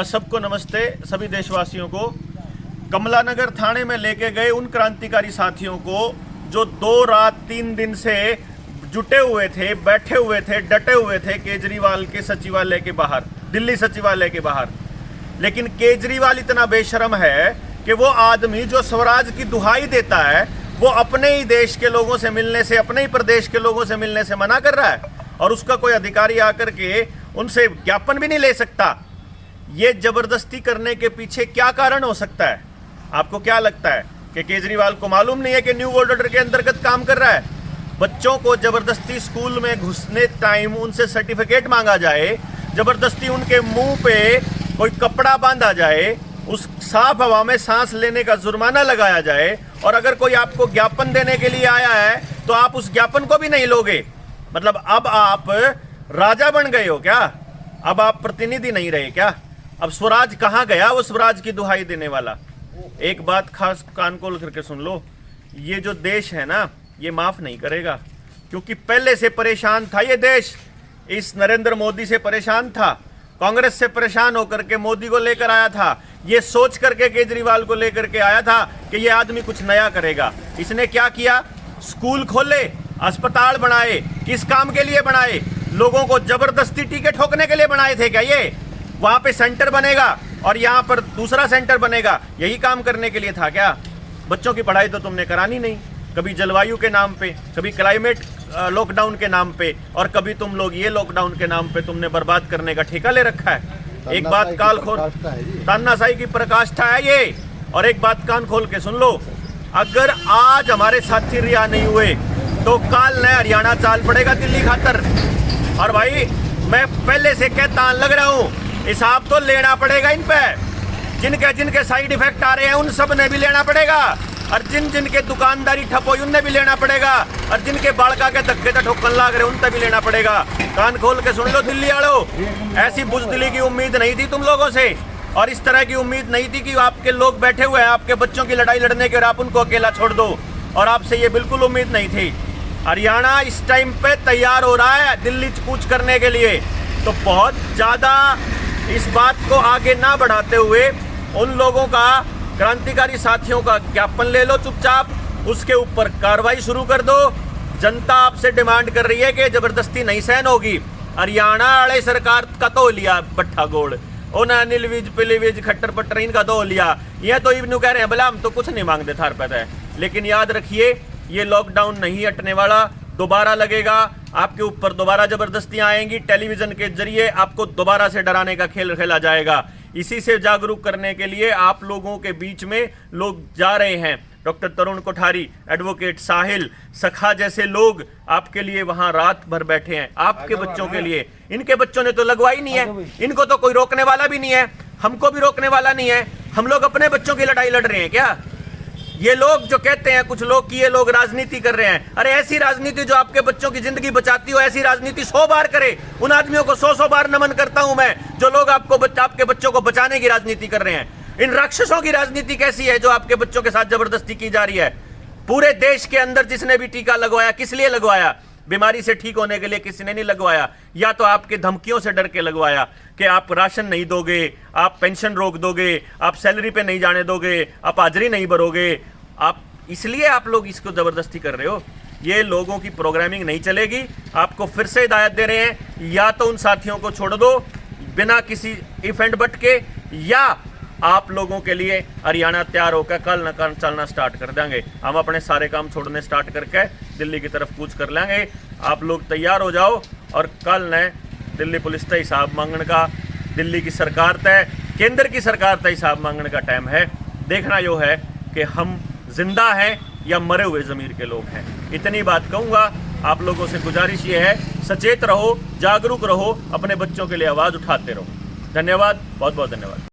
सबको नमस्ते। सभी देशवासियों को कमला नगर थाने में लेके गए उन क्रांतिकारी साथियों को जो 2 रात 3 दिन से जुटे हुए थे, बैठे हुए थे, डटे हुए थे केजरीवाल के सचिवालय के बाहर, दिल्ली सचिवालय के बाहर। लेकिन केजरीवाल इतना बेशर्म है कि वो आदमी जो स्वराज की दुहाई देता है वो अपने ही देश के लोगों से मिलने से, अपने ही प्रदेश के लोगों से मिलने से मना कर रहा है और उसका कोई अधिकारी आकर के उनसे ज्ञापन भी नहीं ले सकता। ये जबरदस्ती करने के पीछे क्या कारण हो सकता है? आपको क्या लगता है कि केजरीवाल को मालूम नहीं है कि न्यू वर्ल्ड ऑर्डर के अंतर्गत काम कर रहा है? बच्चों को जबरदस्ती स्कूल में घुसने टाइम उनसे सर्टिफिकेट मांगा जाए, जबरदस्ती उनके मुंह पे कोई कपड़ा बांधा जाए, उस साफ हवा में सांस लेने का जुर्माना लगाया जाए, और अगर कोई आपको ज्ञापन देने के लिए आया है तो आप उस ज्ञापन को भी नहीं लोगे। मतलब अब आप राजा बन गए हो क्या? अब आप प्रतिनिधि नहीं रहे क्या? अब स्वराज कहाँ गया, वो स्वराज की दुहाई देने वाला? एक बात खास कान खोल करके सुन लो, ये जो देश है ना, ये माफ नहीं करेगा, क्योंकि पहले से परेशान था ये देश। इस नरेंद्र मोदी से परेशान था, कांग्रेस से परेशान होकर के मोदी को लेकर आया था, ये सोच करके केजरीवाल को लेकर के आया था कि ये आदमी कुछ नया करेगा। इसने क्या किया? स्कूल खोले, अस्पताल बनाए। किस काम के लिए बनाए? लोगों को जबरदस्ती टीके ठोकने के लिए बनाए थे क्या? ये वहां पे सेंटर बनेगा और यहाँ पर दूसरा सेंटर बनेगा, यही काम करने के लिए था क्या? बच्चों की पढ़ाई तो तुमने करानी नहीं, कभी जलवायु के नाम पे, कभी क्लाइमेट लॉकडाउन के नाम पे, और कभी तुम लोग ये लॉकडाउन के नाम पे तुमने बर्बाद करने का ठेका ले रखा है। एक बात काल खोल, तानाशाही की प्रकाष्ठा है ये। और एक बात कान खोल के सुन लो, अगर आज हमारे साथी रिहा नहीं हुए तो कल नया हरियाणा चाल पड़ेगा दिल्ली खातर। और भाई मैं पहले से कहता लग रहा हूँ, हिसाब तो लेना पड़ेगा इन पे। जिनके जिनके साइड इफेक्ट आ रहे हैं उन सब ने भी लेना पड़ेगा, और जिन जिनके दुकानदारी ठप हुई उनने भी लेना पड़ेगा, और जिनके बाड़का के धक्के तो ठोकन लाग रहे उनसे भी लेना पड़ेगा। कान खोल के सुन लो दिल्ली वालों, ऐसी बुजदिली की उम्मीद नहीं थी तुम लोगों से, और इस तरह की उम्मीद नहीं थी कि आपके लोग बैठे हुए हैं आपके बच्चों की लड़ाई लड़ने के और आप उनको अकेला छोड़ दो, और आपसे ये बिल्कुल उम्मीद नहीं थी। हरियाणा इस टाइम पे तैयार हो रहा है दिल्ली कूच करने के लिए, तो बहुत ज़्यादा इस बात को आगे ना बढ़ाते हुए उन लोगों का, क्रांतिकारी साथियों का ज्ञापन ले लो चुपचाप, उसके ऊपर कार्रवाई शुरू कर दो। जनता आपसे डिमांड कर रही है कि जबरदस्ती नहीं सहन होगी। हरियाणा वाले सरकार का तो लिया बट्ठा गोड़, उन्हें अनिल विज पिलीविज खट्टर पट्टर इनका तो लिया। ये तो इवनू कह रहे हैं बोला हम तो कुछ नहीं मांगते थार पैदा है। लेकिन याद रखिए ये लॉकडाउन नहीं हटने वाला, दोबारा लगेगा आपके ऊपर, दोबारा जबरदस्तियां आएंगी, टेलीविजन के जरिए आपको दोबारा से डराने का खेल खेला जाएगा। इसी से जागरूक करने के लिए आप लोगों के बीच में लोग जा रहे हैं। डॉक्टर तरुण कोठारी, एडवोकेट साहिल, सखा जैसे लोग आपके लिए वहां रात भर बैठे हैं, आपके बच्चों के लिए। इनके बच्चों ने तो लगवाई नहीं है, इनको तो कोई रोकने वाला भी नहीं है, हमको भी रोकने वाला नहीं है। हम लोग अपने बच्चों की लड़ाई लड़ रहे हैं क्या? ये लोग जो कहते हैं कुछ लोग कि ये लोग राजनीति कर रहे हैं, अरे ऐसी राजनीति जो आपके बच्चों की जिंदगी बचाती हो, ऐसी राजनीति 100 बार करे। उन आदमियों को 100 बार नमन करता हूं मैं जो लोग आपके बच्चों को बचाने की राजनीति कर रहे हैं। इन राक्षसों की राजनीति कैसी है जो आपके बच्चों के साथ जबरदस्ती की जा रही है? पूरे देश के अंदर जिसने भी टीका लगवाया किस लिए लगवाया? बीमारी से ठीक होने के लिए किसी ने नहीं लगवाया, या तो आपके धमकियों से डर के लगवाया कि आप राशन नहीं दोगे, आप पेंशन रोक दोगे, आप सैलरी पे नहीं जाने दोगे, आप हाजिरी नहीं भरोगे, आप इसलिए आप लोग इसको जबरदस्ती कर रहे हो। ये लोगों की प्रोग्रामिंग नहीं चलेगी। आपको फिर से हिदायत दे रहे हैं, या तो उन साथियों को छोड़ दो बिना किसी इफेंट बट के, या आप लोगों के लिए हरियाणा तैयार होकर कल न चलना स्टार्ट कर देंगे। हम अपने सारे काम छोड़ने स्टार्ट करके दिल्ली की तरफ कूच कर लेंगे। आप लोग तैयार हो जाओ, और कल न दिल्ली पुलिस का हिसाब मांगने का, दिल्ली की सरकार तय, केंद्र की सरकार का हिसाब मांगने का टाइम है। देखना यो है कि हम जिंदा हैं या मरे हुए ज़मीर के लोग हैं। इतनी बात कहूँगा। आप लोगों से गुजारिश ये है, सचेत रहो, जागरूक रहो, अपने बच्चों के लिए आवाज़ उठाते रहो। धन्यवाद, बहुत बहुत धन्यवाद।